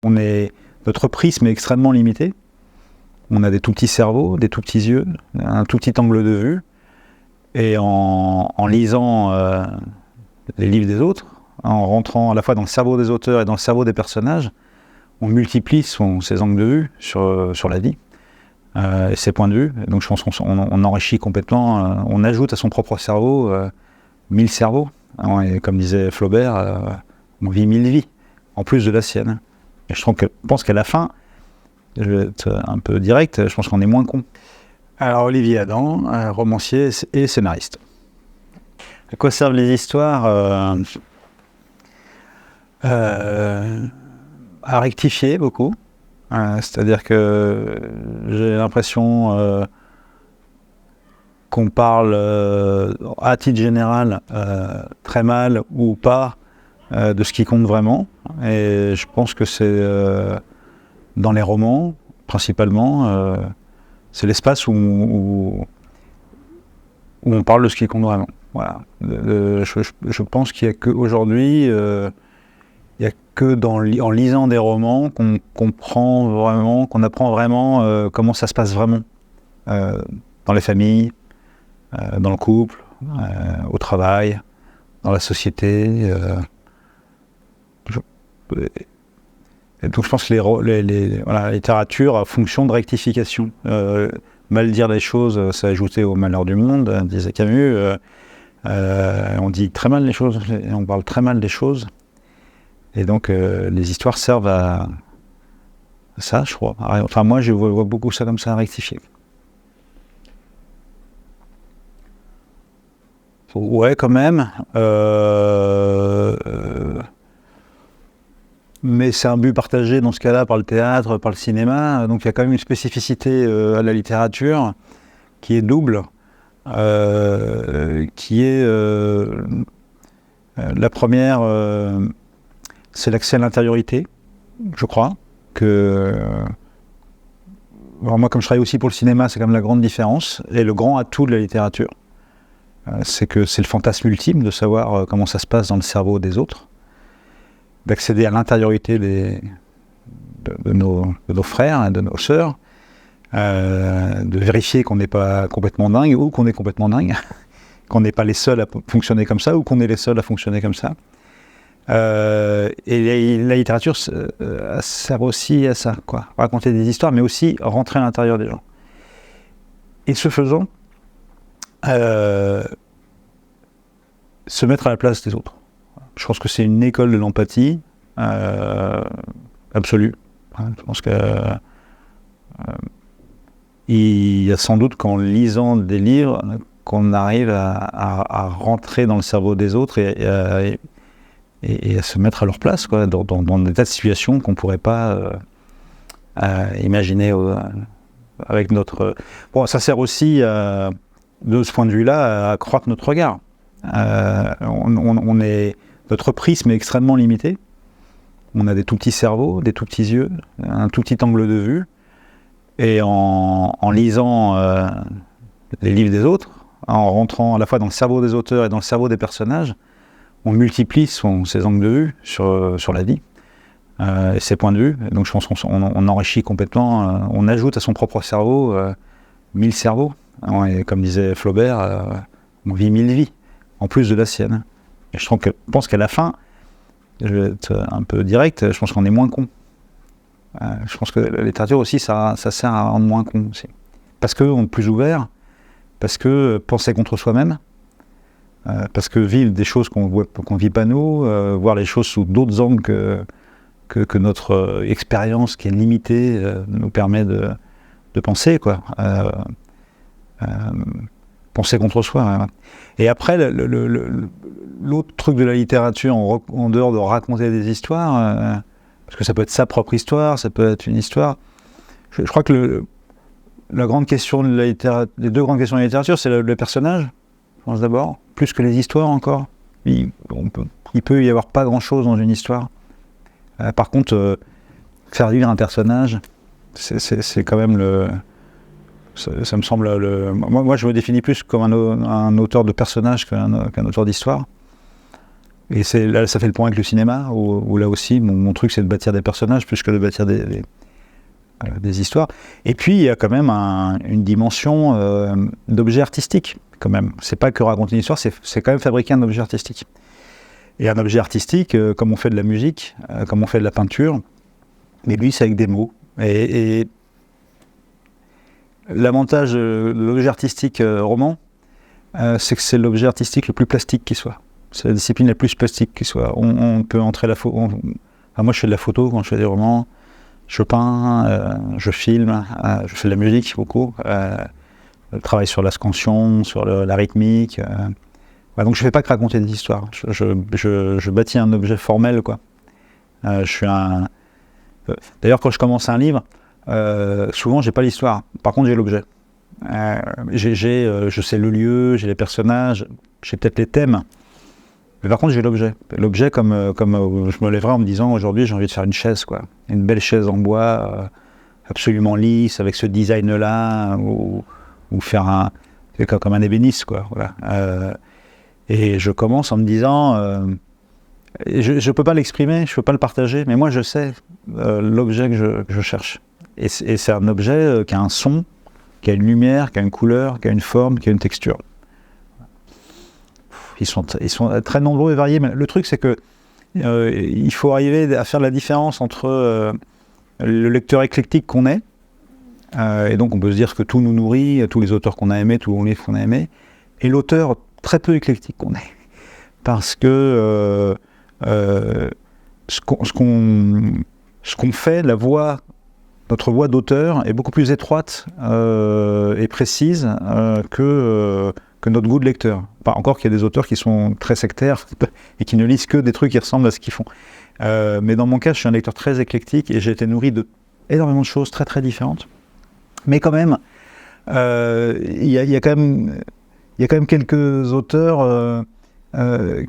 Notre prisme est extrêmement limité. On a des tout petits cerveaux, des tout petits yeux, un tout petit angle de vue. Et en lisant les livres des autres, en rentrant à la fois dans le cerveau des auteurs et dans le cerveau des personnages, on multiplie ses angles de vue sur la vie et ses points de vue. Et donc je pense qu'on enrichit complètement, on ajoute à son propre cerveau 1000 cerveaux. Et comme disait Flaubert, on vit 1000 vies, en plus de la sienne. Et je pense qu'à la fin, je vais être un peu direct, je pense qu'on est moins con. Alors Olivier Adam, romancier et scénariste. À quoi servent les histoires à rectifier beaucoup. C'est-à-dire que j'ai l'impression qu'on parle à titre général très mal ou pas de ce qui compte vraiment. Et je pense que c'est dans les romans, principalement, c'est l'espace où on parle de ce qui compte vraiment. Voilà. Je pense qu'il n'y a qu'aujourd'hui, il n'y a que en lisant des romans qu'on comprend vraiment, qu'on apprend vraiment comment ça se passe vraiment dans les familles, dans le couple, au travail, dans la société. Et donc je pense que la littérature a fonction de rectification. Mal dire les choses, c'est ajouter au malheur du monde, disait Camus. On dit très mal les choses, on parle très mal des choses. Et donc les histoires servent à ça, je crois. Enfin moi je vois beaucoup ça comme ça à rectifier. Ouais, quand même. Mais c'est un but partagé dans ce cas-là par le théâtre, par le cinéma. Donc il y a quand même une spécificité à la littérature qui est double, qui est la première, c'est l'accès à l'intériorité, je crois. Alors moi, comme je travaille aussi pour le cinéma, c'est quand même la grande différence et le grand atout de la littérature. C'est que c'est le fantasme ultime de savoir comment ça se passe dans le cerveau des autres, d'accéder à l'intériorité de nos frères et de nos sœurs, de vérifier qu'on n'est pas complètement dingue ou qu'on est complètement dingue, qu'on n'est pas les seuls à fonctionner comme ça ou qu'on est les seuls à fonctionner comme ça. Et la littérature sert aussi à ça, quoi. Raconter des histoires, mais aussi rentrer à l'intérieur des gens. Et ce faisant, se mettre à la place des autres. Je pense que c'est une école de l'empathie absolue. Je pense que il y a sans doute qu'en lisant des livres qu'on arrive à rentrer dans le cerveau des autres et à se mettre à leur place, quoi, dans des tas de situations qu'on ne pourrait pas imaginer avec notre... Bon, ça sert aussi, de ce point de vue-là, à accroître notre regard. Notre prisme est extrêmement limité. On a des tout petits cerveaux, des tout petits yeux, un tout petit angle de vue. Et en lisant les livres des autres, en rentrant à la fois dans le cerveau des auteurs et dans le cerveau des personnages, on multiplie ses angles de vue sur la vie et ses points de vue. Et donc je pense qu'on enrichit complètement, on ajoute à son propre cerveau 1000 cerveaux. Et comme disait Flaubert, on vit 1000 vies, en plus de la sienne. Et je pense qu'à la fin, je vais être un peu direct, je pense qu'on est moins con. Je pense que la littérature aussi, ça sert à rendre moins con aussi. Parce qu'on est plus ouvert, parce que penser contre soi-même, parce que vivre des choses qu'on ne vit pas nous, voir les choses sous d'autres angles que notre expérience qui est limitée nous permet de penser, quoi. Penser contre soi. Hein. Et après, l'autre truc de la littérature, en dehors de raconter des histoires, parce que ça peut être sa propre histoire, ça peut être une histoire. Je crois que la grande question de la littérature, les deux grandes questions de la littérature, c'est le personnage, je pense d'abord, plus que les histoires encore. Il peut y avoir pas grand-chose dans une histoire. Par contre, faire vivre un personnage, c'est quand même ça me semble moi je me définis plus comme un auteur de personnages qu'un auteur d'histoire. Et là, ça fait le point avec le cinéma, où là aussi, mon truc, c'est de bâtir des personnages plus que de bâtir des histoires. Et puis, il y a quand même une dimension d'objet artistique, quand même. C'est pas que raconter une histoire, c'est quand même fabriquer un objet artistique. Et un objet artistique, comme on fait de la musique, comme on fait de la peinture, mais lui, c'est avec des mots. Et l'avantage de l'objet artistique roman, c'est que c'est l'objet artistique le plus plastique qui soit. C'est la discipline la plus plastique qui soit. On peut entrer la photo. Moi, je fais de la photo quand je fais des romans. Je peins, je filme, je fais de la musique beaucoup. Je travaille sur la scansion, sur la rythmique. Donc je ne fais pas que raconter des histoires. Je bâtis un objet formel, quoi. D'ailleurs, quand je commence un livre, souvent j'ai pas l'histoire. Par contre, j'ai l'objet. Je sais le lieu, j'ai les personnages, j'ai peut-être les thèmes. Mais par contre, j'ai l'objet. L'objet, comme je me lèverais en me disant aujourd'hui, j'ai envie de faire une chaise, quoi. Une belle chaise en bois, absolument lisse, avec ce design-là, ou faire comme un ébéniste, quoi. Voilà. Et je commence en me disant, je ne peux pas l'exprimer, je ne peux pas le partager, mais moi je sais l'objet que je cherche. Et c'est un objet qui a un son, qui a une lumière, qui a une couleur, qui a une forme, qui a une texture. Ils sont très nombreux et variés, mais le truc c'est que il faut arriver à faire la différence entre le lecteur éclectique qu'on est, et donc on peut se dire que tout nous nourrit, tous les auteurs qu'on a aimés, tous les livres qu'on a aimés, et l'auteur très peu éclectique qu'on est. Parce que ce qu'on fait, notre voix d'auteur est beaucoup plus étroite et précise que notre goût de lecteur. Enfin, encore qu'il y a des auteurs qui sont très sectaires et qui ne lisent que des trucs qui ressemblent à ce qu'ils font. Mais dans mon cas, je suis un lecteur très éclectique et j'ai été nourri d'énormément de choses très très différentes. Mais quand même, il y a quand même quelques auteurs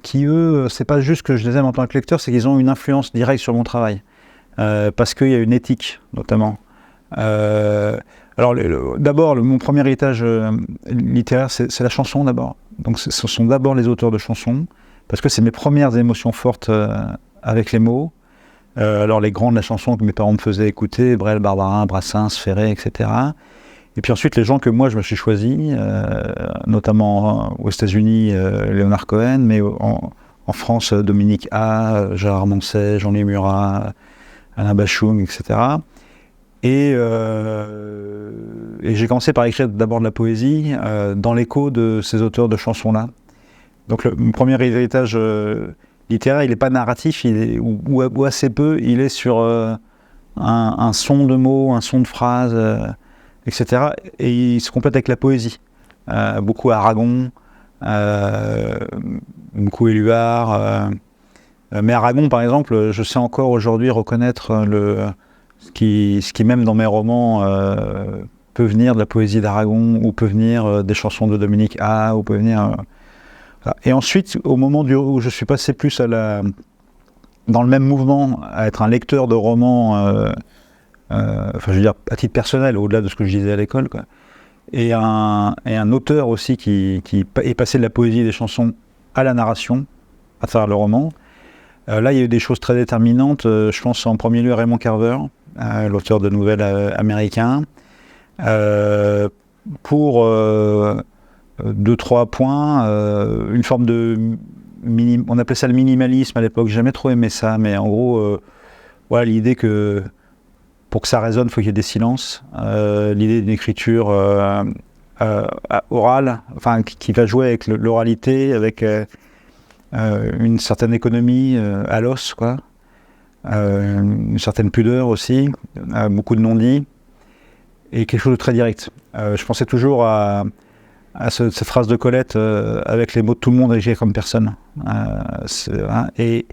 qui, eux, c'est pas juste que je les aime en tant que lecteur, c'est qu'ils ont une influence directe sur mon travail. Parce qu'il y a une éthique, notamment. Alors, d'abord, mon premier héritage littéraire, c'est la chanson, d'abord. Donc, ce sont d'abord les auteurs de chansons, parce que c'est mes premières émotions fortes avec les mots. Alors, les grands de la chanson que mes parents me faisaient écouter, Brel, Barbarin, Brassens, Ferré, etc. Et puis ensuite, les gens que moi, je me suis choisi, notamment aux États-Unis, Léonard Cohen, mais en France, Dominique A, Gérard Manset, Jean-Louis Murat, Alain Bachung, etc. Et j'ai commencé par écrire d'abord de la poésie dans l'écho de ces auteurs de chansons-là. Donc mon premier héritage littéraire, il n'est pas narratif, ou assez peu, il est sur un son de mots, un son de phrases, etc. Et il se complète avec la poésie. Beaucoup Aragon, beaucoup Éluard. Mais Aragon, par exemple, je sais encore aujourd'hui reconnaître ce qui même dans mes romans peut venir de la poésie d'Aragon, ou peut venir des chansons de Dominique A, ou peut venir... Voilà. Et ensuite, au moment où je suis passé plus dans le même mouvement, à être un lecteur de romans, je veux dire, à titre personnel, au-delà de ce que je disais à l'école, quoi. Et un auteur aussi qui est passé de la poésie et des chansons à la narration, à travers le roman. Là, il y a eu des choses très déterminantes. Je pense en premier lieu à Raymond Carver, l'auteur de nouvelles américain, pour 2-3 points, une forme de... on appelait ça le minimalisme à l'époque, j'ai jamais trop aimé ça, mais en gros, voilà, l'idée que pour que ça résonne, il faut qu'il y ait des silences. L'idée d'une écriture orale, enfin, qui va jouer avec l'oralité, avec une certaine économie à l'os, quoi. Une certaine pudeur aussi, beaucoup de non-dits, et quelque chose de très direct. Je pensais toujours à cette phrase de Colette avec les mots de tout le monde écrits comme personne. Et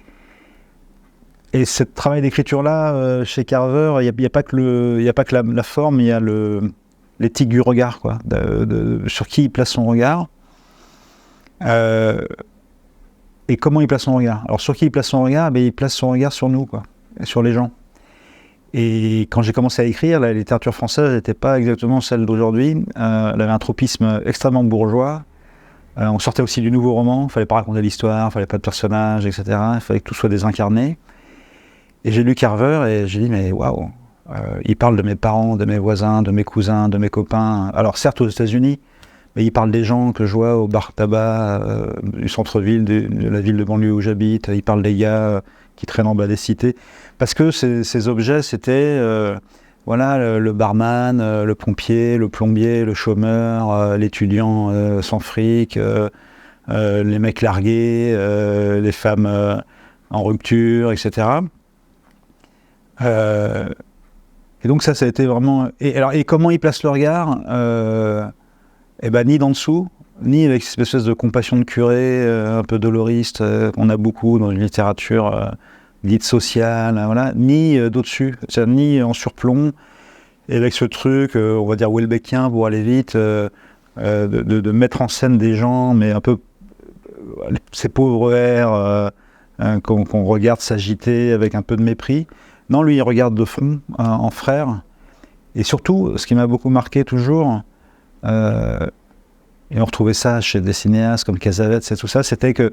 ce travail d'écriture-là, chez Carver, il n'y a pas que la forme, il y a l'éthique du regard, quoi, sur qui il place son regard. Et comment il place son regard. Alors sur qui il place son regard, il place son regard sur nous, quoi, sur les gens. Et quand j'ai commencé à écrire, la littérature française n'était pas exactement celle d'aujourd'hui. Elle avait un tropisme extrêmement bourgeois, On sortait aussi du nouveau roman, il fallait pas raconter l'histoire, il fallait pas de personnages, etc. Il fallait que tout soit désincarné. Et j'ai lu Carver et j'ai dit, mais waouh, il parle de mes parents, de mes voisins, de mes cousins, de mes copains. Alors certes aux États-Unis, mais il parle des gens que je vois au bar tabac du centre-ville, de la ville de banlieue où j'habite. Il parle des gars qui traînent en bas des cités. Parce que ces objets, c'était voilà, le barman, le pompier, le plombier, le chômeur, l'étudiant sans fric, les mecs largués, les femmes en rupture, etc. Et donc ça a été vraiment... Et comment il place le regard eh ben, ni d'en dessous, ni avec cette espèce de compassion de curé un peu doloriste qu'on a beaucoup dans une littérature dite sociale, voilà, ni d'au-dessus, c'est-à-dire ni en surplomb, et avec ce truc, on va dire Houellebecquien pour aller vite, de mettre en scène des gens, mais un peu ces pauvres airs qu'on regarde s'agiter avec un peu de mépris. Non, lui, il regarde de front, en frère. Et surtout, ce qui m'a beaucoup marqué toujours, et on retrouvait ça chez des cinéastes comme Cassavetes et tout ça, c'était que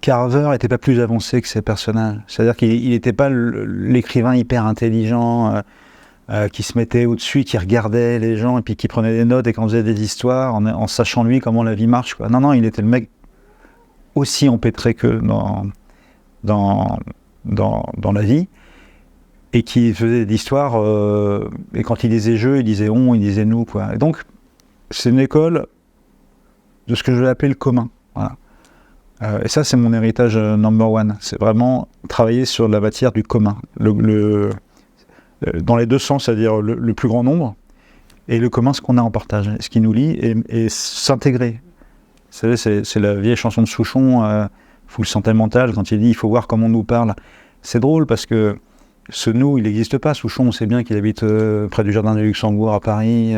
Carver n'était pas plus avancé que ses personnages. C'est-à-dire qu'il n'était pas l'écrivain hyper intelligent qui se mettait au-dessus, qui regardait les gens et puis qui prenait des notes et qui en faisait des histoires en sachant lui comment la vie marche, quoi. Non, il était le mec aussi empêtré que dans la vie, et qui faisait des histoires, et quand il disait je, il disait on, il disait nous, quoi. Et donc, c'est une école de ce que je vais appeler le commun. Voilà. Et ça, c'est mon héritage number one. C'est vraiment travailler sur la matière du commun. Dans les deux sens, c'est-à-dire le plus grand nombre, et le commun, ce qu'on a en partage, ce qui nous lie, et s'intégrer. Vous savez, c'est la vieille chanson de Souchon, Full Santé Mentale, quand il dit « il faut voir comment on nous parle ». C'est drôle parce que ce nous, il n'existe pas. Souchon, on sait bien qu'il habite près du Jardin du Luxembourg à Paris,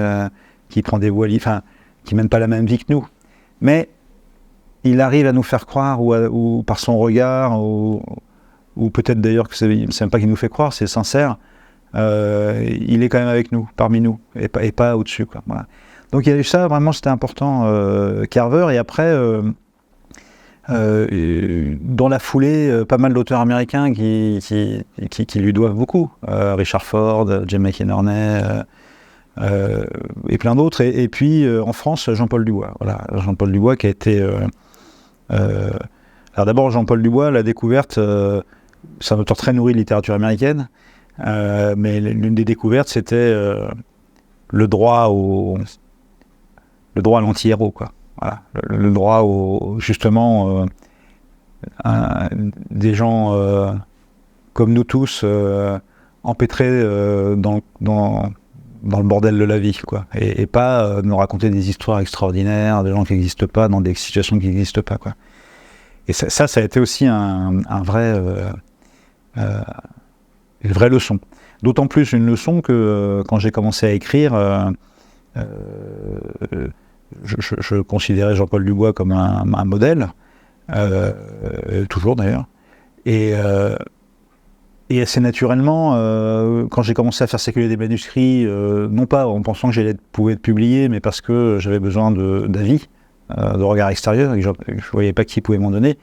qui prend des voiliers, enfin, qui mène pas la même vie que nous. Mais il arrive à nous faire croire, ou par son regard, ou peut-être d'ailleurs que c'est même pas qu'il nous fait croire, c'est sincère, il est quand même avec nous, parmi nous, et pas au-dessus, quoi. Voilà. Donc il y a eu ça, vraiment, c'était important, Carver, et après... dans la foulée, pas mal d'auteurs américains qui lui doivent beaucoup. Richard Ford, James McInerney, et plein d'autres. Et puis, en France, Jean-Paul Dubois. Voilà, Jean-Paul Dubois qui a été... alors d'abord, Jean-Paul Dubois, la découverte, c'est un auteur très nourri de littérature américaine, mais l'une des découvertes, c'était le droit à l'anti-héros, quoi. Voilà, le droit justement des gens comme nous tous empêtrés dans le bordel de la vie, quoi, et pas nous raconter des histoires extraordinaires de gens qui n'existent pas dans des situations qui n'existent pas, quoi. Et ça a été aussi une vraie leçon. D'autant plus une leçon que quand j'ai commencé à écrire, je considérais Jean-Paul Dubois comme un modèle, toujours d'ailleurs, et assez naturellement, quand j'ai commencé à faire circuler des manuscrits, non pas en pensant que j'allais pouvoir être publié, mais parce que j'avais besoin d'avis, de regard extérieur, et que je ne voyais pas qui pouvait m'en donner,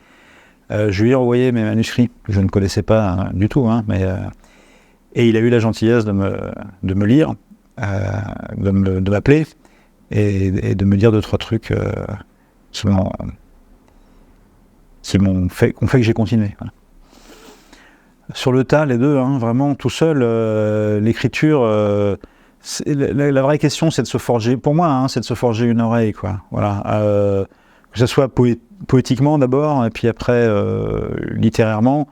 je lui ai envoyé mes manuscrits, que je ne connaissais pas du tout, hein, et il a eu la gentillesse de me lire, de m'appeler, et de me dire 2-3 trucs qui ont fait que j'ai continué. Voilà. Sur le tas, les deux, hein, vraiment tout seul, l'écriture, la vraie question, c'est de se forger, pour moi, hein, c'est de se forger une oreille, quoi. Voilà, que ce soit poétiquement d'abord, et puis après littérairement.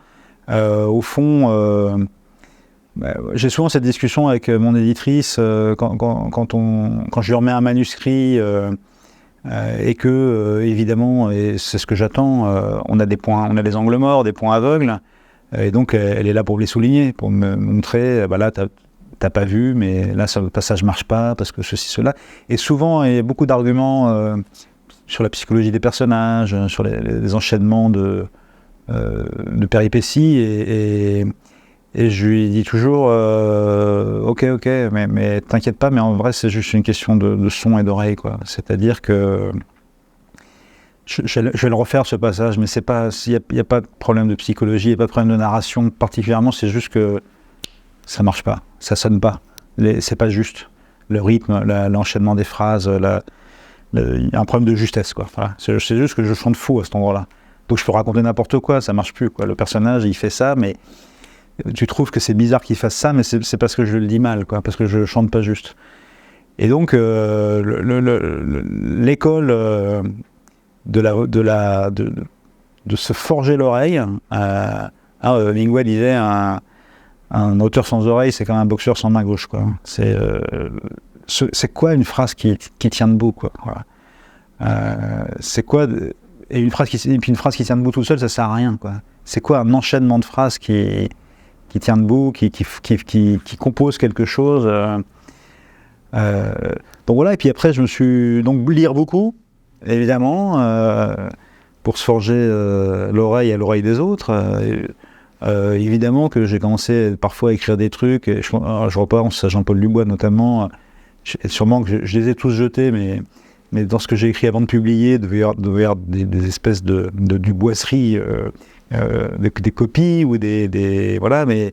Au fond, j'ai souvent cette discussion avec mon éditrice quand je lui remets un manuscrit et que évidemment, et c'est ce que j'attends, on a des points, on a des angles morts, des points aveugles, et donc elle est là pour me les souligner, pour me montrer, bah là t'as pas vu, mais là ce passage marche pas parce que ceci, cela. Et souvent il y a beaucoup d'arguments sur la psychologie des personnages, sur les enchaînements de péripéties, Et je lui dis toujours ok, mais t'inquiète pas, mais en vrai c'est juste une question de son et d'oreille, quoi. C'est-à-dire que je vais le refaire ce passage, mais c'est pas, il n'y a pas de problème de psychologie, il n'y a pas de problème de narration particulièrement, c'est juste que ça marche pas, ça sonne pas, c'est pas juste. Le rythme, l'enchaînement des phrases, il y a un problème de justesse, quoi. Voilà. C'est juste que je chante fou à cet endroit-là. Donc je peux raconter n'importe quoi, ça marche plus, quoi. Le personnage, il fait ça, mais tu trouves que c'est bizarre qu'il fasse ça, mais c'est parce que je le dis mal, quoi, parce que je chante pas juste. Et donc l'école de se forger l'oreille, Hemingway disait un auteur sans oreille, c'est comme un boxeur sans main gauche, quoi. C'est quoi une phrase qui tient debout, quoi. Voilà. C'est quoi et puis une phrase qui tient debout tout seul, ça sert à rien, quoi. C'est quoi un enchaînement de phrases qui tient debout, qui compose quelque chose. Donc voilà. Et puis après, je me suis donc lire beaucoup, évidemment, pour se forger l'oreille à l'oreille des autres. Évidemment que j'ai commencé parfois à écrire des trucs. Et je repense à Jean-Paul Dubois notamment. Sûrement que je les ai tous jetés, mais dans ce que j'ai écrit avant de publier, il devait y avoir des espèces de duboiseries, des copies ou des voilà, mais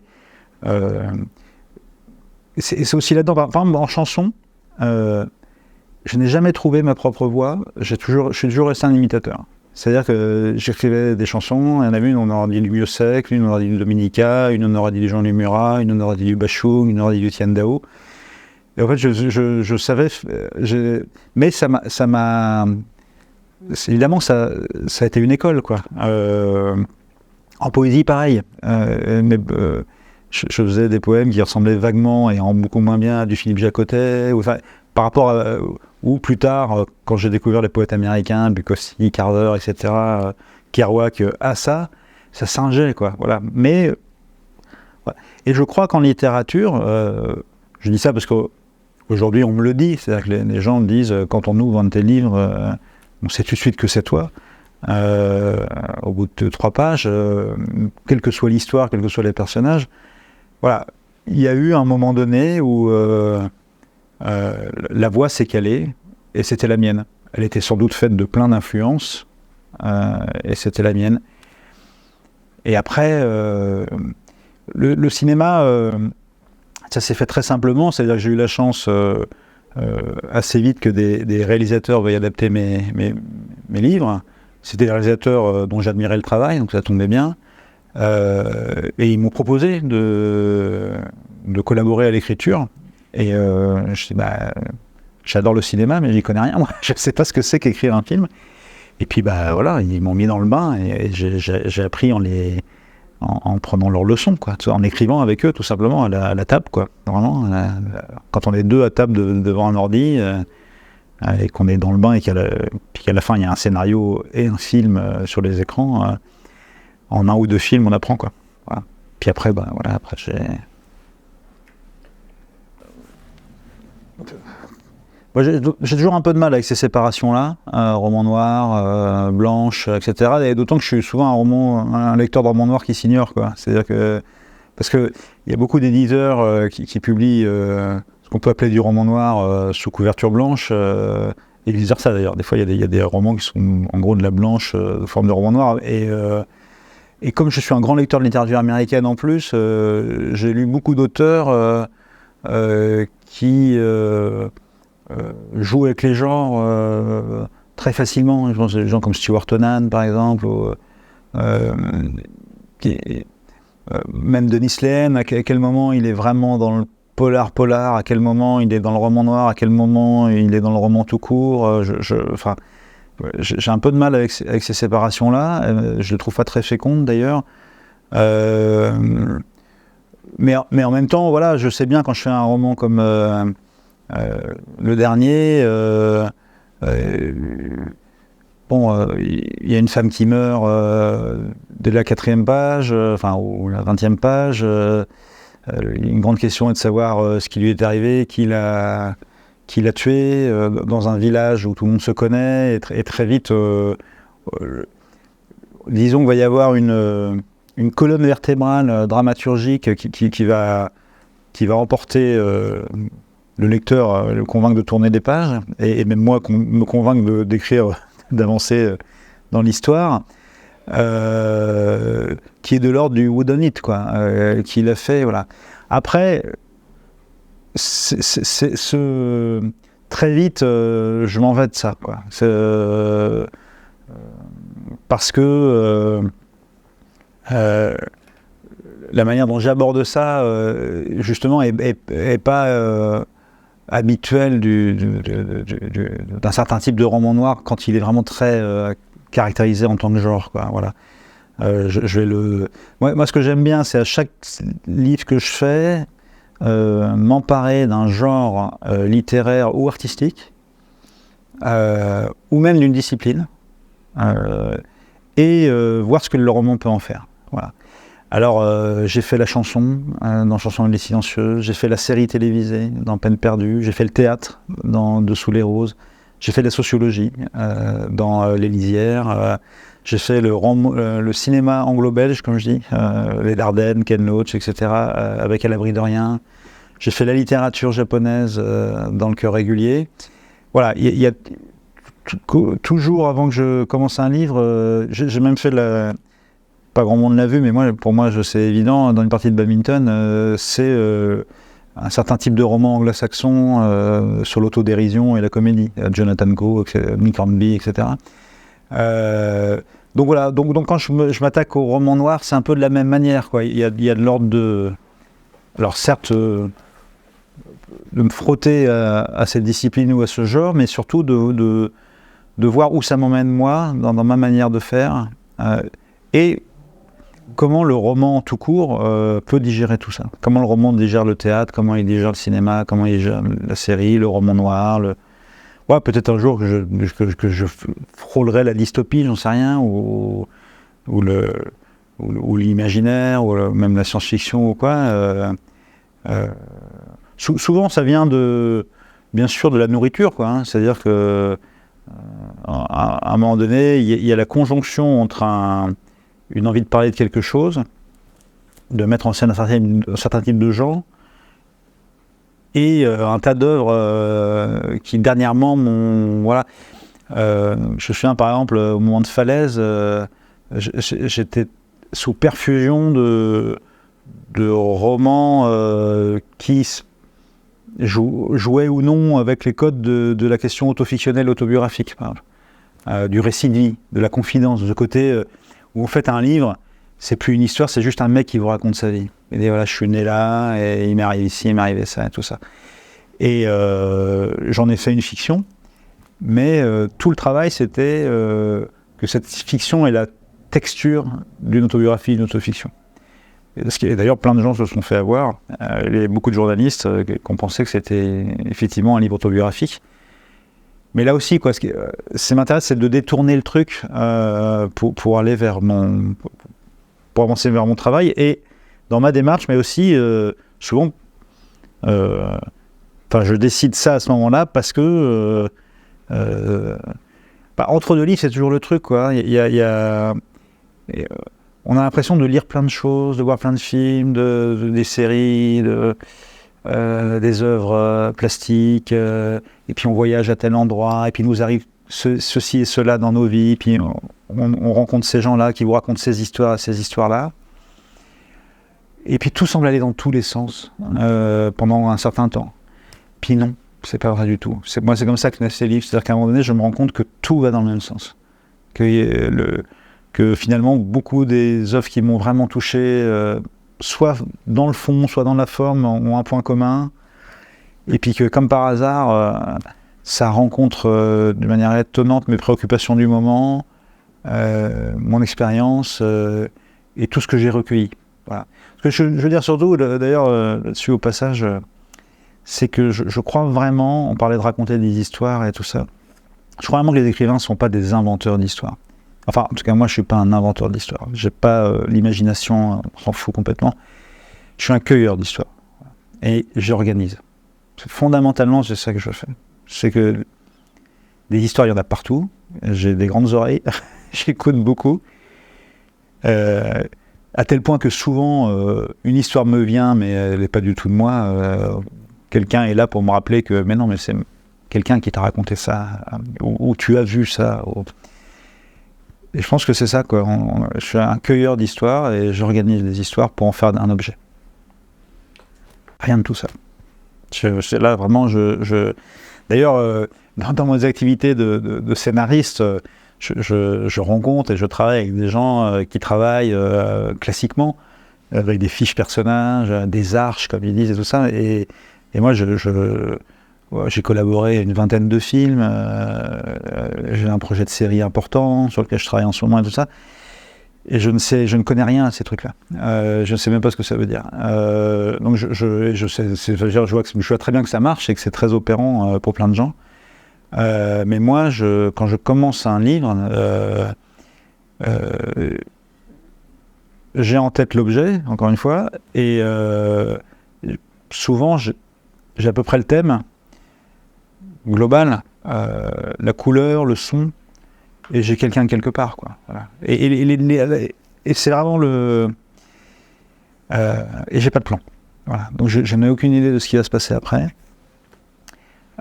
c'est aussi là-dedans. Par exemple, en chanson, je n'ai jamais trouvé ma propre voix. Je suis toujours resté un imitateur. C'est-à-dire que j'écrivais des chansons, il y en avait une, on aurait dit du Miossec, une, on aurait dit du Dominica, une, on aurait dit du Jean Murat, une, on aurait dit du Bachung, une, on aurait dit du Tian Dao. Et en fait, je savais, mais ça m'a, évidemment, ça a été une école, quoi. En poésie, pareil. Je faisais des poèmes qui ressemblaient vaguement et en beaucoup moins bien à du Philippe Jacotet, par rapport à, ou plus tard, quand j'ai découvert les poètes américains, Bukowski, Carver, etc., Kerouac, ça singeait, quoi. Voilà. Mais, ouais. Et je crois qu'en littérature, je dis ça parce qu'aujourd'hui on me le dit, c'est-à-dire que les gens me disent, quand on ouvre un de tes livres, on sait tout de suite que c'est toi. Au bout de 3 pages, quelle que soit l'histoire, quels que soient les personnages, voilà, il y a eu un moment donné où la voix s'est calée et c'était la mienne. Elle était sans doute faite de plein d'influences et c'était la mienne. Et après, le cinéma, ça s'est fait très simplement, c'est-à-dire que j'ai eu la chance assez vite que des réalisateurs veuillent adapter mes livres. C'était des réalisateurs dont j'admirais le travail, donc ça tombait bien. Et ils m'ont proposé de collaborer à l'écriture. Et je dis, j'adore le cinéma, mais j'y connais rien. Moi, je ne sais pas ce que c'est qu'écrire un film. Et puis, voilà, ils m'ont mis dans le bain et j'ai appris en prenant leurs leçons, quoi, en écrivant avec eux, tout simplement, à la table, quoi. Vraiment, quand on est deux à table devant un ordi, et qu'on est dans le bain et qu'à la fin, il y a un scénario et un film sur les écrans, en 1 ou 2 films, on apprend, quoi. Voilà. Puis après, voilà, après moi, j'ai toujours un peu de mal avec ces séparations-là, roman noir, blanche, etc. Et d'autant que je suis souvent un lecteur de roman noir qui s'ignore, quoi. C'est-à-dire que parce que il y a beaucoup d'éditeurs qui publient ce qu'on peut appeler du roman noir sous couverture blanche, et vice versa d'ailleurs. Des fois, il y a des romans qui sont en gros de la blanche de forme de roman noir. Et comme je suis un grand lecteur de littérature américaine en plus, j'ai lu beaucoup d'auteurs qui jouent avec les genres très facilement. Je pense à des gens comme Stuart Onan, par exemple, ou, même Denis Lehane, à quel moment il est vraiment dans le polar, à quel moment il est dans le roman noir, à quel moment il est dans le roman tout court. J'ai un peu de mal avec ces séparations-là. Je les trouve pas très fécondes, d'ailleurs. Mais en même temps, voilà, je sais bien quand je fais un roman comme le dernier, il y a une femme qui meurt dès la 4e page, ou la 20e page. Une grande question est de savoir ce qui lui est arrivé, qui l'a tué, dans un village où tout le monde se connaît, et très vite, disons qu'il va y avoir une une colonne vertébrale dramaturgique qui va emporter le lecteur, le convaincre de tourner des pages, et même moi me convaincre d'écrire, d'avancer dans l'histoire, qui est de l'ordre du whodunit, it, quoi, qu'il a fait, voilà. Après, très vite, je m'en vais de ça, quoi. Parce que la manière dont j'aborde ça, justement, est pas habituelle d'un certain type de roman noir quand il est vraiment très caractérisé en tant que genre, quoi. Voilà. Moi, ce que j'aime bien, c'est à chaque livre que je fais, m'emparer d'un genre littéraire ou artistique, ou même d'une discipline, et voir ce que le roman peut en faire. Voilà. Alors, j'ai fait la chanson dans Chanson et les Silencieuses, j'ai fait la série télévisée dans Peine perdue, j'ai fait le théâtre dans Dessous les roses, j'ai fait de la sociologie dans Les Lisières, j'ai fait le cinéma anglo-belge, comme je dis, les Dardenne, Ken Loach, etc., avec À l'abri de rien. J'ai fait la littérature japonaise dans Le Cœur régulier. Voilà, il y a toujours, avant que je commence un livre, j'ai même fait pas grand monde l'a vu, mais pour moi, c'est évident, dans une partie de badminton, c'est un certain type de roman anglo-saxon sur l'autodérision et la comédie. Jonathan Coe, Nick Hornby, etc. Donc voilà, donc quand je m'attaque au roman noir, c'est un peu de la même manière, quoi. Il y a de l'ordre de... Alors certes, de me frotter à cette discipline ou à ce genre, mais surtout de voir où ça m'emmène moi, dans ma manière de faire, et comment le roman tout court peut digérer tout ça. Comment le roman digère le théâtre, comment il digère le cinéma, comment il digère la série, le roman noir. Ouais, peut-être un jour que je frôlerai la dystopie, j'en sais rien, ou l'imaginaire, ou même la science-fiction ou quoi. Souvent, ça vient bien sûr de la nourriture, quoi. Hein. C'est-à-dire que à un moment donné, il y a la conjonction entre une envie de parler de quelque chose, de mettre en scène un certain type de gens, et un tas d'œuvres qui dernièrement m'ont... Voilà. Je me souviens par exemple, au moment de Falaise, j'étais sous perfusion de romans qui jouaient ou non avec les codes de la question autofictionnelle, autobiographique, du récit de vie, de la confidence, de ce côté où en fait un livre, c'est plus une histoire, c'est juste un mec qui vous raconte sa vie. Et dit, voilà, je suis né là, et il m'est arrivé ici, il m'est arrivé ça, et tout ça. Et j'en ai fait une fiction, mais tout le travail, c'était que cette fiction ait la texture d'une autobiographie, d'une autofiction. Et d'ailleurs, plein de gens se sont fait avoir. Il y a beaucoup de journalistes qui ont pensé que c'était effectivement un livre autobiographique. Mais là aussi, quoi, ce qui m'intéresse, c'est de détourner le truc pour aller pour avancer vers mon travail, et dans ma démarche, mais aussi souvent, je décide ça à ce moment-là parce que entre deux livres, c'est toujours le truc, quoi. On a l'impression de lire plein de choses, de voir plein de films, des séries, des œuvres plastiques, et puis on voyage à tel endroit, et puis nous arrive ceci et cela dans nos vies, puis on rencontre ces gens-là qui vous racontent ces histoires-là. Et puis tout semble aller dans tous les sens pendant un certain temps. Puis non, c'est pas vrai du tout. Moi, c'est comme ça que naissent ces livres. C'est-à-dire qu'à un moment donné, je me rends compte que tout va dans le même sens. Que finalement, beaucoup des œuvres qui m'ont vraiment touché, soit dans le fond, soit dans la forme, ont un point commun. Et puis que, comme par hasard, ça rencontre de manière étonnante mes préoccupations du moment, mon expérience et tout ce que j'ai recueilli. Voilà. Ce que je veux dire surtout, d'ailleurs, là-dessus au passage, c'est que je crois vraiment, on parlait de raconter des histoires et tout ça, je crois vraiment que les écrivains ne sont pas des inventeurs d'histoires. Enfin, en tout cas, moi, je ne suis pas un inventeur d'histoire. Je n'ai pas l'imagination, on s'en fout complètement. Je suis un cueilleur d'histoire. Et j'organise. Fondamentalement, c'est ça que je fais. C'est que des histoires, il y en a partout. J'ai des grandes oreilles. J'écoute beaucoup. à tel point que souvent, une histoire me vient, mais elle n'est pas du tout de moi. Quelqu'un est là pour me rappeler que, mais non, mais c'est quelqu'un qui t'a raconté ça, ou tu as vu ça. Et je pense que c'est ça, quoi. Je suis un cueilleur d'histoires et j'organise des histoires pour en faire un objet. Rien de tout ça. Là, vraiment, d'ailleurs, dans mes activités de scénariste, je rencontre et je travaille avec des gens qui travaillent classiquement, avec des fiches personnages, des arches, comme ils disent, et tout ça. Et moi, j'ai collaboré à une vingtaine de films, j'ai un projet de série important sur lequel je travaille en ce moment et tout ça. Et je ne connais rien à ces trucs-là. Je ne sais même pas ce que ça veut dire. Donc je vois très bien que ça marche et que c'est très opérant pour plein de gens. Mais moi, quand je commence un livre, j'ai en tête l'objet, encore une fois, et souvent j'ai à peu près le thème global, la couleur, le son, et j'ai quelqu'un quelque part, quoi. Voilà. Et c'est vraiment et j'ai pas de plan. Voilà. Donc je n'ai aucune idée de ce qui va se passer après.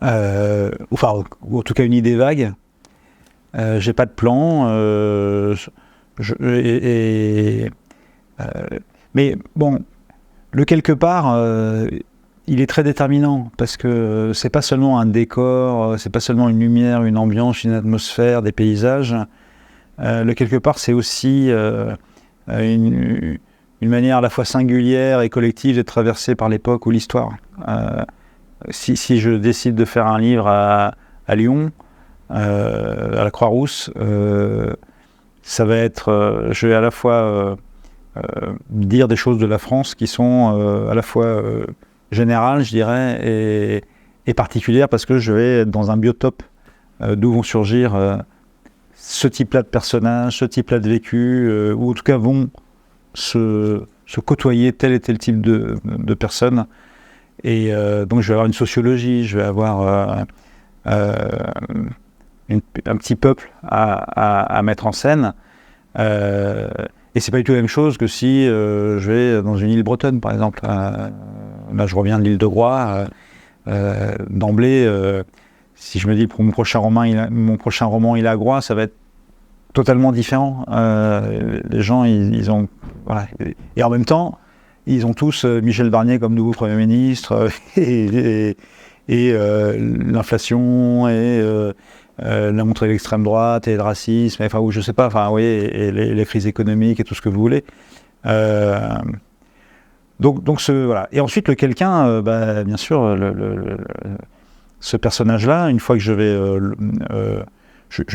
Ou en tout cas une idée vague. J'ai pas de plan. Mais bon, le quelque part, il est très déterminant parce que c'est pas seulement un décor, c'est pas seulement une lumière, une ambiance, une atmosphère, des paysages. Le quelque part, c'est aussi une manière à la fois singulière et collective d'être traversée par l'époque ou l'histoire. Si je décide de faire un livre à Lyon, à la Croix-Rousse, ça va être, je vais à la fois dire des choses de la France qui sont à la fois générales, je dirais, et particulières, parce que je vais être dans un biotope d'où vont surgir ce type-là de personnages, ce type-là de vécu, ou en tout cas vont se côtoyer tel et tel type de personnes. Et donc je vais avoir une sociologie, je vais avoir un petit peuple à mettre en scène. Et c'est pas du tout la même chose que si je vais dans une île bretonne, par exemple. Là, je reviens de l'île de Groix. D'emblée, si je me dis pour mon prochain roman, il est à Groix, ça va être totalement différent. Les gens, ils ont... Voilà. Et en même temps, ils ont tous Michel Barnier comme nouveau Premier ministre, et l'inflation, et la montée de l'extrême droite, et le racisme, enfin, ou je sais pas, enfin, oui, et les crises économiques, et tout ce que vous voulez. Donc voilà. Et ensuite, le quelqu'un, bien sûr, ce personnage-là, une fois que je vais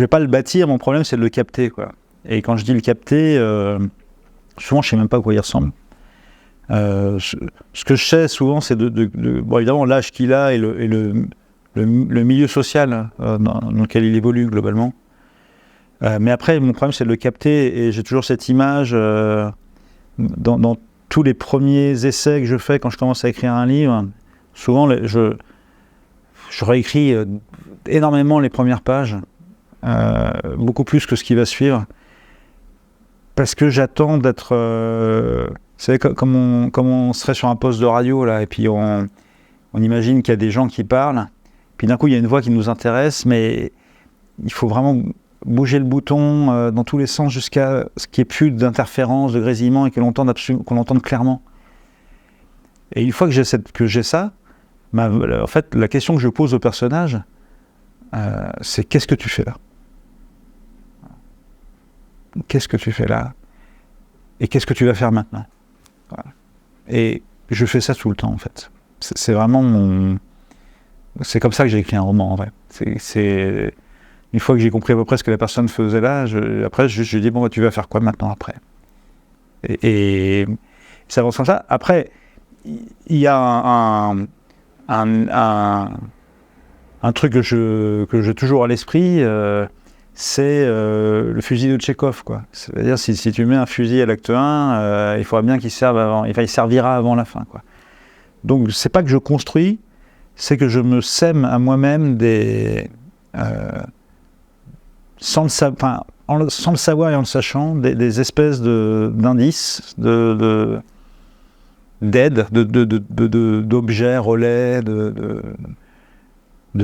pas le bâtir, mon problème, c'est de le capter, quoi. Et quand je dis le capter, souvent, je sais même pas à quoi il ressemble. Ce que je sais souvent, c'est bon, évidemment, l'âge qu'il a et le milieu social dans lequel il évolue globalement. Mais après, mon problème, c'est de le capter, et j'ai toujours cette image dans tous les premiers essais que je fais quand je commence à écrire un livre. Souvent, je réécris énormément les premières pages, beaucoup plus que ce qui va suivre, parce que j'attends d'être... vous savez, comme on serait sur un poste de radio, là, et puis on imagine qu'il y a des gens qui parlent, puis d'un coup, il y a une voix qui nous intéresse, mais il faut vraiment bouger le bouton dans tous les sens jusqu'à ce qu'il n'y ait plus d'interférences, de grésillements, et qu'on l'entende clairement. Et une fois que j'ai ça, en fait, la question que je pose au personnage, c'est: qu'est-ce que tu fais là ? Qu'est-ce que tu fais là ? Et qu'est-ce que tu vas faire maintenant ? Voilà. Et je fais ça tout le temps, en fait. C'est vraiment c'est comme ça que j'ai écrit un roman, en vrai. C'est une fois que j'ai compris à peu près ce que la personne faisait là, après, je dis: bon, tu vas faire quoi maintenant après ? Et ça avance comme ça. Après, il y a un truc que j'ai toujours à l'esprit, c'est le fusil de Tchekhov, quoi. C'est-à-dire, si tu mets un fusil à l'acte 1, il faudra bien qu'il serve avant, il servira avant la fin, quoi. Donc, c'est pas que je construis, c'est que je me sème à moi-même des... sans le savoir, enfin, sans le savoir et en le sachant, des espèces d'indices, d'aide, d'objets, relais, de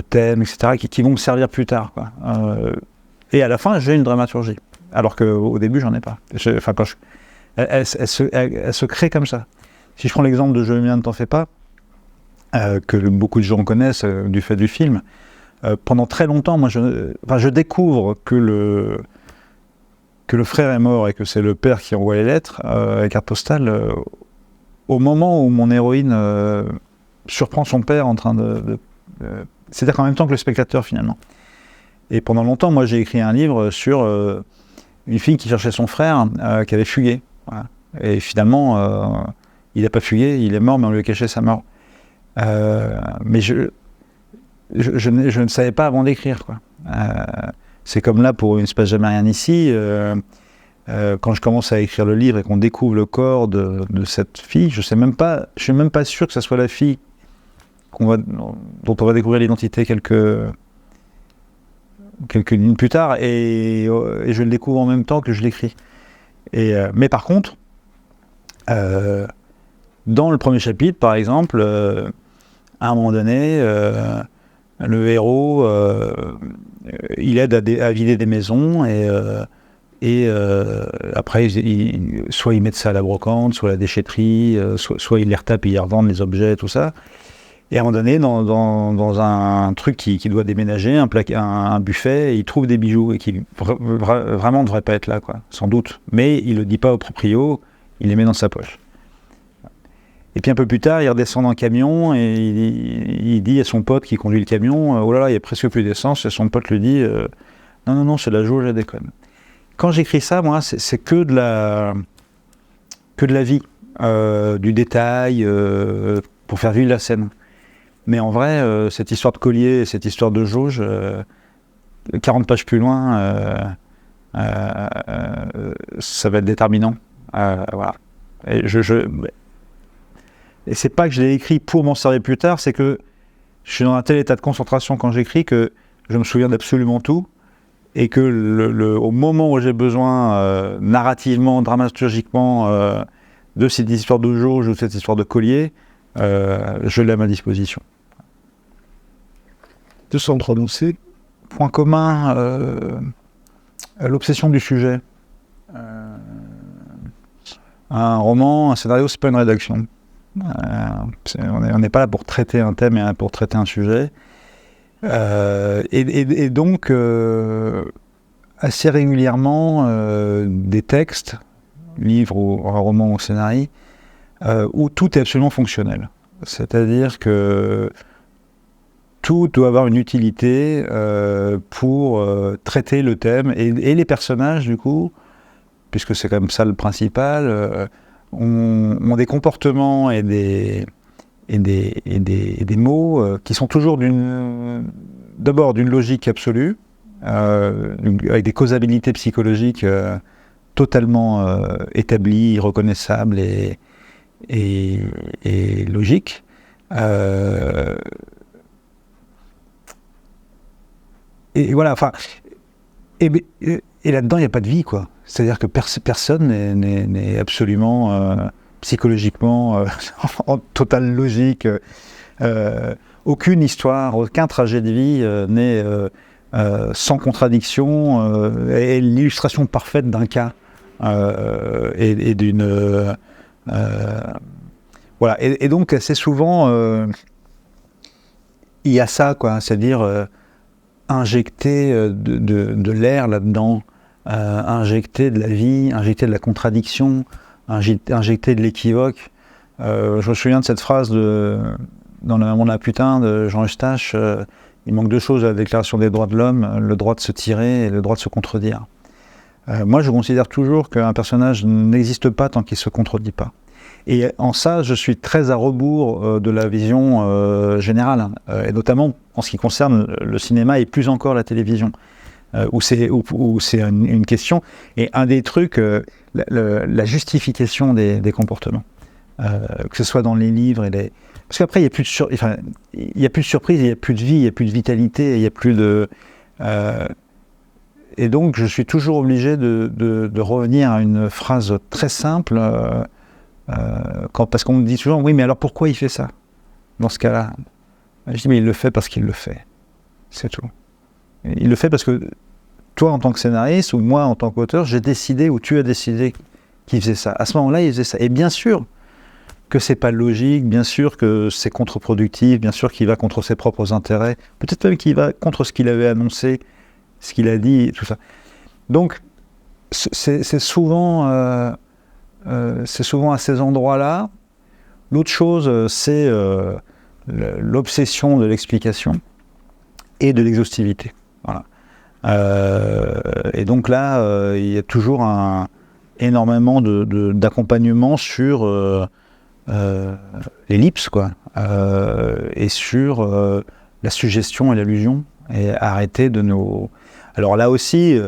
thèmes, etc., qui vont me servir plus tard, quoi. Et à la fin, j'ai une dramaturgie, alors qu'au début, j'en ai pas. Elle se crée comme ça. Si je prends l'exemple de Je le mien, ne t'en fais pas, que beaucoup de gens connaissent du fait du film, pendant très longtemps, moi, je découvre que le frère est mort et que c'est le père qui envoie les lettres, les cartes postales, au moment où mon héroïne surprend son père en train c'est-à-dire qu'en même temps que le spectateur, finalement. Et pendant longtemps, moi, j'ai écrit un livre sur une fille qui cherchait son frère, qui avait fugué. Voilà. Et finalement, il n'a pas fugué, il est mort, mais on lui a caché sa mort. Mais je ne savais pas avant d'écrire, quoi. C'est comme là, pour Il ne se passe jamais rien ici, quand je commence à écrire le livre et qu'on découvre le corps de cette fille, je suis même pas sûr que ça soit la fille dont on va découvrir l'identité quelques lignes plus tard, et je le découvre en même temps que je l'écris. Mais par contre, dans le premier chapitre, par exemple, à un moment donné, le héros, il aide à vider des maisons, et après, soit ils mettent ça à la brocante, soit à la déchetterie, soit ils les retapent et ils revendent les objets, tout ça. Et à un moment donné, dans un truc qui doit déménager, un buffet, il trouve des bijoux et qui vraiment ne devraient pas être là, quoi, sans doute. Mais il ne le dit pas au proprio, il les met dans sa poche. Et puis un peu plus tard, il redescend dans le camion et il dit à son pote qui conduit le camion, oh là là, il n'y a presque plus d'essence, et son pote lui dit, non, c'est de la jauge, elle déconne. Quand j'écris ça, moi, c'est que de la vie, du détail, pour faire vivre la scène. Mais en vrai, cette histoire de collier, cette histoire de jauge, 40 pages plus loin, ça va être déterminant. Voilà. Et c'est pas que je l'ai écrit pour m'en servir plus tard, c'est que je suis dans un tel état de concentration quand j'écris que je me souviens d'absolument tout, et que au moment où j'ai besoin, narrativement, dramaturgiquement, de cette histoire de jauge ou de cette histoire de collier, je l'ai à ma disposition. De s'en prononcer. Point commun, l'obsession du sujet. Un roman, un scénario, c'est pas une rédaction. On n'est pas là pour traiter un thème, mais pour traiter un sujet. Et donc, assez régulièrement, des textes, livres ou un roman ou scénario, où tout est absolument fonctionnel. C'est-à-dire que tout doit avoir une utilité pour traiter le thème, et les personnages, du coup, puisque c'est comme ça le principal, ont des comportements et des mots qui sont toujours d'abord d'une logique absolue, avec des causabilités psychologiques totalement établies, reconnaissables et logiques. Et voilà, enfin, et là-dedans, il n'y a pas de vie, quoi. C'est-à-dire que personne n'est absolument psychologiquement en totale logique. Aucune histoire, aucun trajet de vie n'est sans contradiction, et l'illustration parfaite d'un cas et d'une... voilà. Et donc, assez souvent, il y a ça, quoi, c'est-à-dire injecter de l'air là-dedans, injecter de la vie, injecter de la contradiction, injecter de l'équivoque. Je me souviens de cette phrase dans Le Maman de la putain de Jean Eustache, il manque deux choses à la Déclaration des droits de l'homme, le droit de se tirer et le droit de se contredire. Moi, je considère toujours qu'un personnage n'existe pas tant qu'il ne se contredit pas. Et en ça, je suis très à rebours de la vision générale, et notamment en ce qui concerne le cinéma et plus encore la télévision, où c'est une question, et un des trucs, la justification des comportements, que ce soit dans les livres et les... Parce qu'après, il n'y a plus de surprise, il n'y a plus de vie, il n'y a plus de vitalité, il n'y a plus de... Et donc, je suis toujours obligé de revenir à une phrase très simple, parce qu'on me dit toujours, oui, mais alors pourquoi il fait ça, dans ce cas-là? Je dis, mais il le fait parce qu'il le fait. C'est tout. Il le fait parce que toi, en tant que scénariste, ou moi, en tant qu'auteur, j'ai décidé, ou tu as décidé qu'il faisait ça. À ce moment-là, il faisait ça. Et bien sûr que c'est pas logique, bien sûr que c'est contre-productif, bien sûr qu'il va contre ses propres intérêts, peut-être même qu'il va contre ce qu'il avait annoncé, ce qu'il a dit, tout ça. Donc, c'est souvent à ces endroits-là. L'autre chose, c'est l'obsession de l'explication et de l'exhaustivité. Voilà. Et donc là, il y a toujours énormément d'accompagnement sur l'ellipse, quoi, et sur la suggestion et l'allusion, et arrêter de nos... Alors là aussi,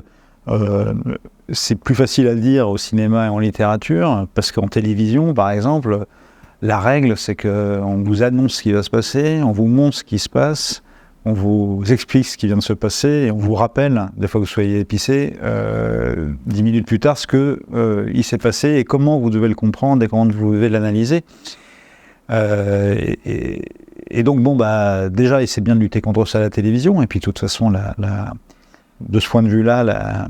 c'est plus facile à dire au cinéma et en littérature, parce qu'en télévision, par exemple, la règle, c'est qu'on vous annonce ce qui va se passer, on vous montre ce qui se passe, on vous explique ce qui vient de se passer, et on vous rappelle, des fois que vous soyez épicé, 10 minutes plus tard, ce qu'il s'est passé et comment vous devez le comprendre et comment vous devez l'analyser. Et donc, bon, bah, déjà, c'est bien de lutter contre ça à la télévision, et puis de toute façon, de ce point de vue-là,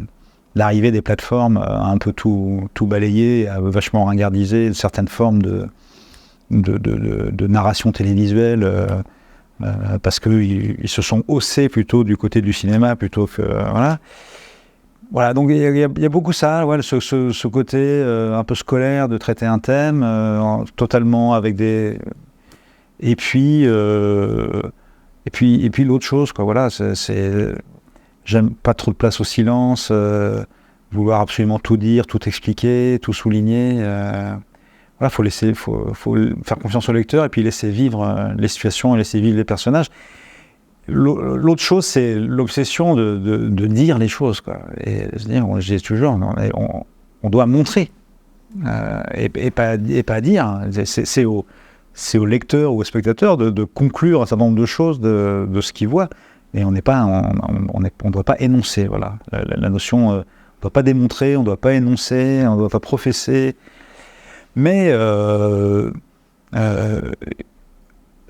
l'arrivée des plateformes a un peu tout balayé, a vachement ringardisé certaines formes de narration télévisuelle, parce qu'ils se sont haussés plutôt du côté du cinéma plutôt que... Voilà, donc il y a beaucoup ça, ouais, ce côté un peu scolaire de traiter un thème, totalement avec des... Et puis l'autre chose, quoi, voilà, j'aime pas trop de place au silence, vouloir absolument tout dire, tout expliquer, tout souligner. Voilà, faut faire confiance au lecteur et puis laisser vivre les situations et laisser vivre les personnages. L'autre chose, c'est l'obsession de dire les choses, quoi. Et je dis toujours, on doit montrer et pas dire. C'est au lecteur ou au spectateur de conclure un certain nombre de choses de ce qu'il voit. Et on ne doit pas énoncer. Voilà, la notion, on ne doit pas démontrer, on ne doit pas énoncer, on ne doit pas professer. Mais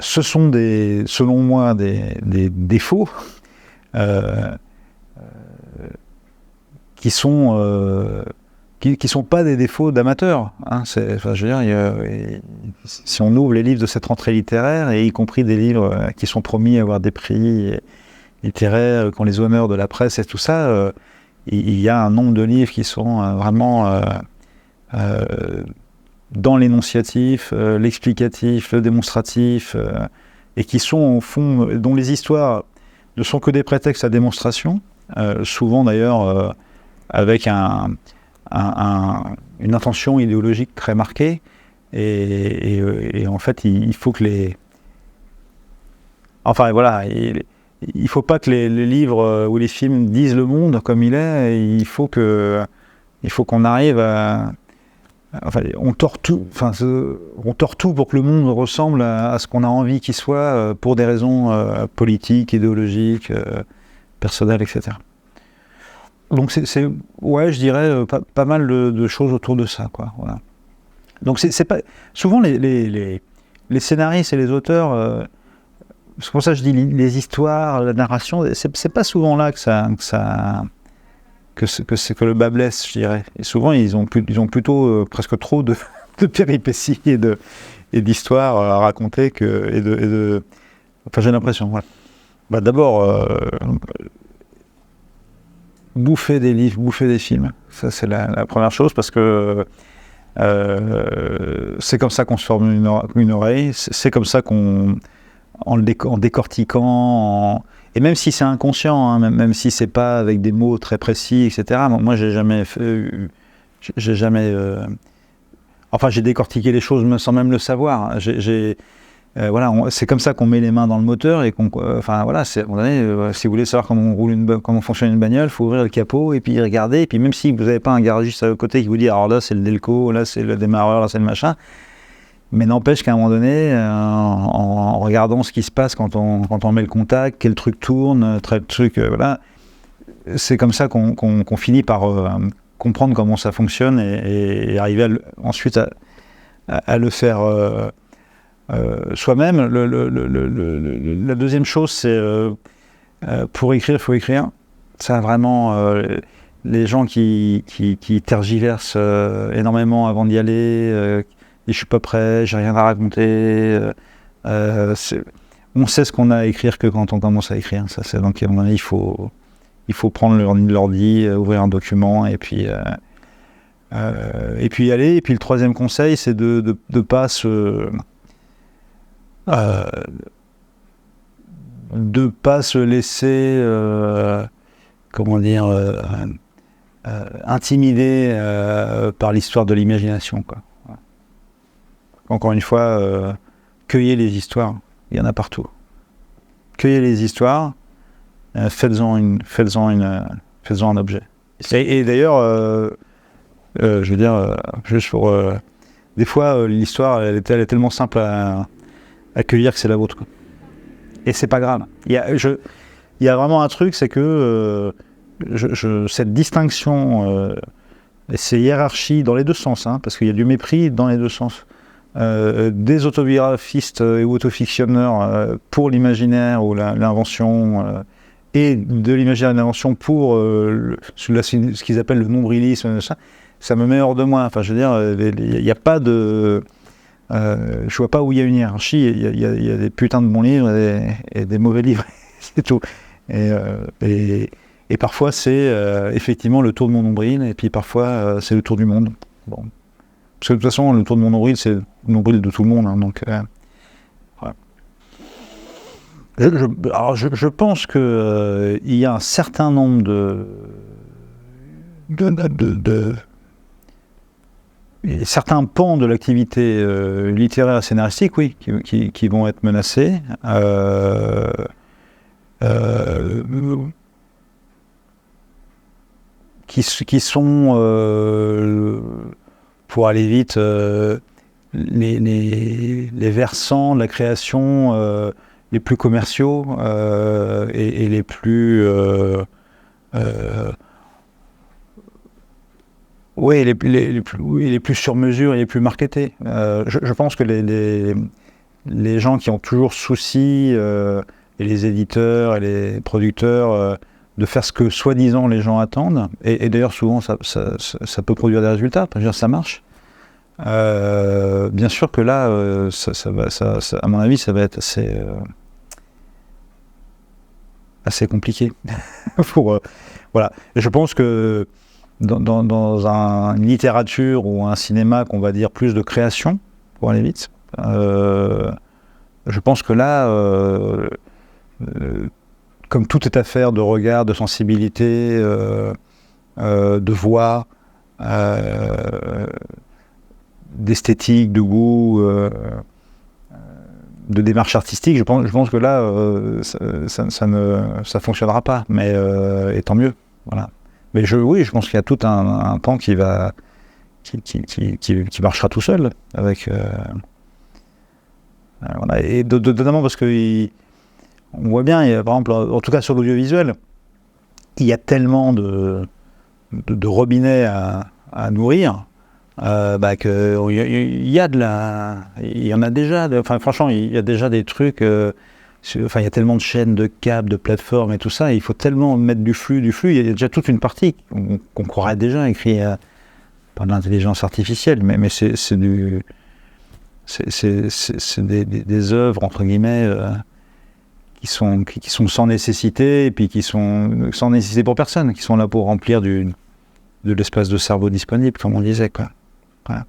ce sont selon moi des défauts qui sont pas des défauts d'amateurs. Hein. Je veux dire, si on ouvre les livres de cette rentrée littéraire, et y compris des livres qui sont promis à avoir des prix littéraires, qui ont les honneurs de la presse et tout ça, il y a un nombre de livres qui sont vraiment dans l'énonciatif, l'explicatif, le démonstratif, et qui sont au fond, dont les histoires ne sont que des prétextes à démonstration, souvent d'ailleurs avec une intention idéologique très marquée, et en fait il faut que enfin voilà, il faut pas que les livres ou les films disent le monde comme il est, et il faut qu'on arrive à... Enfin, on tord tout pour que le monde ressemble à ce qu'on a envie qu'il soit, pour des raisons politiques, idéologiques, personnelles, etc. Donc ouais, je dirais pas mal de choses autour de ça, quoi. Voilà. Donc c'est pas souvent les scénaristes et les auteurs. C'est pour ça que je dis les histoires, la narration. C'est pas souvent là que le bas blesse, je dirais. Et souvent, ils ont plutôt presque trop de péripéties et d'histoires à raconter enfin, j'ai l'impression. Voilà. Bah, d'abord, bouffer des livres, bouffer des films. Ça, c'est la première chose, parce que c'est comme ça qu'on se forme une oreille. C'est comme ça en décortiquant, et même si c'est inconscient, hein, même si c'est pas avec des mots très précis, etc. Moi, j'ai jamais enfin, j'ai décortiqué les choses sans même le savoir. Voilà, c'est comme ça qu'on met les mains dans le moteur et enfin voilà, si vous voulez savoir comment fonctionne une bagnole, il faut ouvrir le capot et puis regarder. Et puis même si vous n'avez pas un garagiste à côté qui vous dit, alors là c'est le Delco, là c'est le démarreur, là c'est le machin. Mais n'empêche qu'à un moment donné, en regardant ce qui se passe quand on met le contact, quel truc tourne, voilà, c'est comme ça qu'on finit par comprendre comment ça fonctionne et arriver ensuite à le faire soi-même. La deuxième chose, c'est pour écrire, il faut écrire. Ça, vraiment, les gens qui tergiversent énormément avant d'y aller, je suis pas prêt, j'ai rien à raconter. On sait ce qu'on a à écrire que quand on commence à écrire. Ça, c'est donc à mon avis, il faut prendre l'ordi, ouvrir un document et puis y aller. Et puis le troisième conseil, c'est de pas se laisser intimider par l'histoire de l'imagination, quoi. Encore une fois, cueillez les histoires, il y en a partout. Cueillez les histoires, faites-en un objet. Et d'ailleurs, je veux dire, juste pour... des fois, l'histoire, elle est tellement simple à accueillir que c'est la vôtre, quoi. Et c'est pas grave. Il y a vraiment un truc, c'est que cette distinction, ces hiérarchies dans les deux sens, hein, parce qu'il y a du mépris dans les deux sens, des autobiographistes et autofictionneurs pour l'imaginaire ou l'invention, et de l'imaginaire et de l'invention pour ce qu'ils appellent le nombrilisme, ça me met hors de moi. Enfin, je veux dire, il n'y a pas de... je vois pas où il y a une hiérarchie. Il y a des putains de bons livres et des mauvais livres, c'est tout. Et parfois c'est effectivement le tour de mon nombril, et puis parfois c'est le tour du monde. Bon. Parce que de toute façon, le tour de mon nombril, c'est le nombril de tout le monde, hein, donc voilà. Alors je pense que il y a un certain nombre certains pans de l'activité littéraire et scénaristique, oui, qui vont être menacés. Qui sont, pour aller vite, les versants de la création les plus commerciaux et les plus... oui, les plus sur mesure et les plus marketés. Je pense que les gens qui ont toujours souci, et les éditeurs et les producteurs, de faire ce que soi-disant les gens attendent, et d'ailleurs souvent ça peut produire des résultats, ça marche. Bien sûr que là, à mon avis, ça va être assez compliqué. Voilà. Et je pense que dans une littérature ou un cinéma qu'on va dire plus de création, pour aller vite, je pense que là, comme tout est affaire de regard, de sensibilité, de voix, d'esthétique, de goût, de démarche artistique, je pense que là, ça fonctionnera pas, mais et tant mieux, voilà. Mais oui, je pense qu'il y a tout un pan qui marchera tout seul, avec voilà. Et notamment parce que on voit bien, par exemple, en tout cas sur l'audiovisuel, il y a tellement de robinets à nourrir, que il y en a déjà. Enfin, franchement, il y a déjà des trucs. Enfin, il y a tellement de chaînes, de câbles, de plateformes et tout ça. Il faut tellement mettre du flux. Il y a déjà toute une partie qu'on croirait déjà écrite par de l'intelligence artificielle, mais c'est des œuvres entre guillemets. Qui sont sans nécessité, et puis qui sont sans nécessité pour personne, qui sont là pour remplir de l'espace de cerveau disponible, comme on disait, quoi. Voilà.